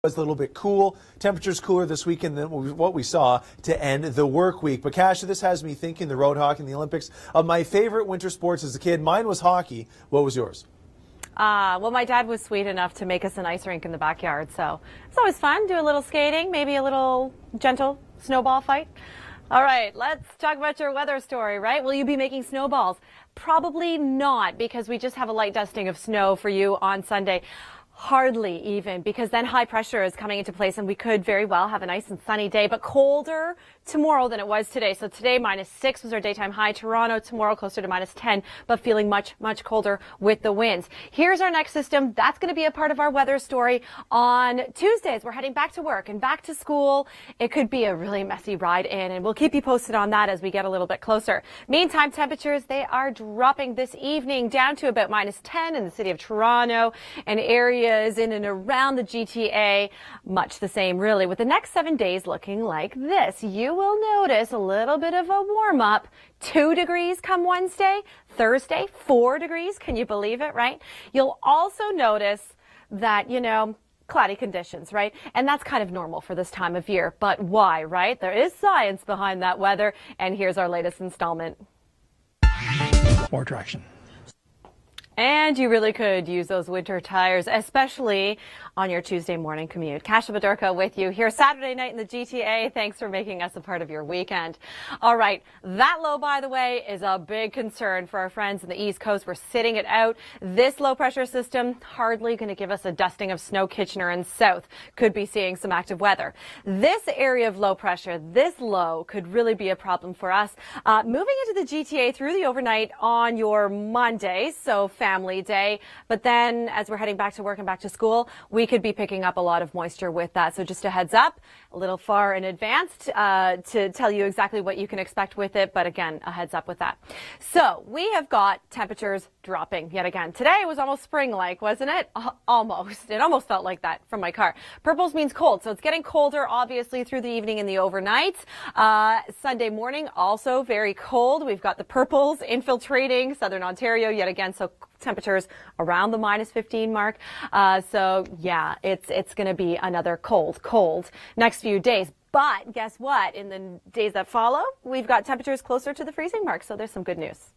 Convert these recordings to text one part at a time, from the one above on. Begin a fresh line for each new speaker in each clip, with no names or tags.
was a little bit cool. Temperatures cooler this weekend than what we saw to end the work week. But Kasha, this has me thinking, the Roadhog and the Olympics, of my favorite winter sports as a kid. Mine was hockey. What was yours?
Well, my dad was sweet enough to make us an ice rink in the backyard, so it's always fun. Do a little skating, maybe a little gentle snowball fight. All right, let's talk about your weather story, right? Will you be making snowballs? Probably not, because we just have a light dusting of snow for you on Sunday. Hardly even, because then high pressure is coming into place and we could very well have a nice and sunny day, but colder tomorrow than it was today. So today -6 was our daytime high. Toronto tomorrow closer to -10, but feeling much, much colder with the winds. Here's our next system. That's going to be a part of our weather story on Tuesdays. We're heading back to work and back to school. It could be a really messy ride in, and we'll keep you posted on that as we get a little bit closer. Meantime, temperatures, they are dropping this evening down to about -10 in the city of Toronto and areas in and around the GTA. Much the same, really, with the next 7 days looking like this. You will notice a little bit of a warm-up. 2 degrees come Wednesday, Thursday, 4 degrees. Can you believe it, right? You'll also notice that, cloudy conditions, right? And that's kind of normal for this time of year. But why, right? There is science behind that weather, and here's our latest installment.
More traction.
And you really could use those winter tires, especially on your Tuesday morning commute. Kasha Bedurka with you here Saturday night in the GTA. Thanks for making us a part of your weekend. All right. That low, by the way, is a big concern for our friends in the East Coast. We're sitting it out. This low pressure system hardly going to give us a dusting of snow. Kitchener and south could be seeing some active weather. This area of low pressure, this low, could really be a problem for us. Moving into the GTA through the overnight on your Monday, so family day. But then as we're heading back to work and back to school, we could be picking up a lot of moisture with that. So just a heads up, a little far in advance to tell you exactly what you can expect with it. But again, a heads up with that. So we have got temperatures dropping yet again. Today was almost spring-like, wasn't it? Almost. It almost felt like that from my car. Purples means cold. So it's getting colder, obviously, through the evening and the overnight. Sunday morning, also very cold. We've got the purples infiltrating southern Ontario yet again. So temperatures around the -15 mark. So yeah, it's going to be another cold next few days. But guess what? In the days that follow, we've got temperatures closer to the freezing mark. So there's some good news.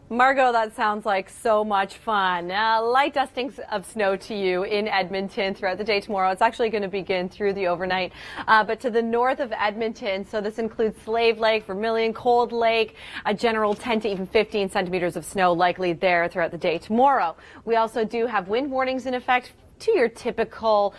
Margot, that sounds like so much fun. Light dustings of snow to you in Edmonton throughout the day tomorrow. It's actually going to begin through the overnight, but to the north of Edmonton. So this includes Slave Lake, Vermilion, Cold Lake, a general 10 to even 15 centimeters of snow likely there throughout the day tomorrow. We also do have wind warnings in effect to your typical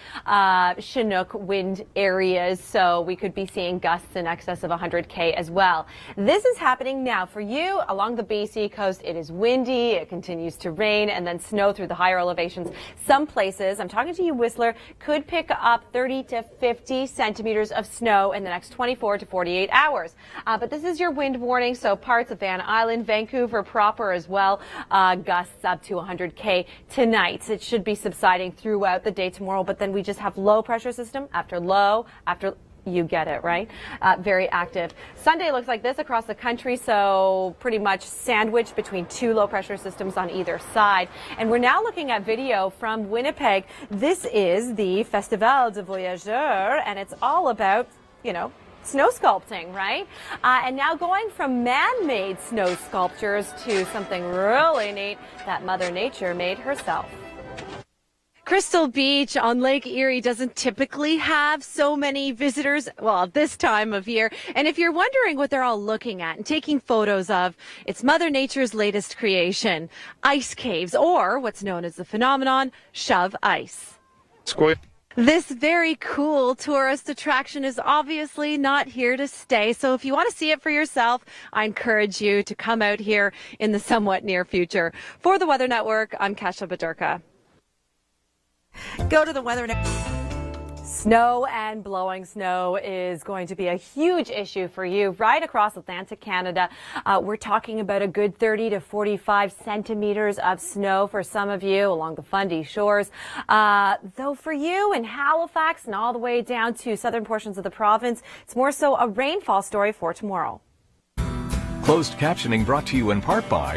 Chinook wind areas, so we could be seeing gusts in excess of 100 as well. This is happening now for you along the BC coast. It is windy, it continues to rain, and then snow through the higher elevations. Some places, I'm talking to you, Whistler, could pick up 30 to 50 centimeters of snow in the next 24 to 48 hours. But this is your wind warning, so parts of Van Island, Vancouver proper as well, gusts up to 100 tonight. It should be subsiding throughout the day tomorrow, but then we just have low pressure system after low after. You get it, right? Very active. Sunday looks like this across the country, so pretty much sandwiched between 2 low pressure systems on either side. And we're now looking at video from Winnipeg. This is the Festival de Voyageurs, and it's all about, snow sculpting, right? And now going from man-made snow sculptures to something really neat that Mother Nature made herself. Crystal Beach on Lake Erie doesn't typically have so many visitors, well, this time of year. And if you're wondering what they're all looking at and taking photos of, it's Mother Nature's latest creation, ice caves, or what's known as the phenomenon, shove ice. This very cool tourist attraction is obviously not here to stay. So if you want to see it for yourself, I encourage you to come out here in the somewhat near future. For the Weather Network, I'm Kasha Bedurka. Go to the weather. Snow and blowing snow is going to be a huge issue for you right across Atlantic Canada. We're talking about a good 30 to 45 centimeters of snow for some of you along the Fundy shores. Though for you in Halifax and all the way down to southern portions of the province, it's more so a rainfall story for tomorrow.
Closed captioning brought to you in part by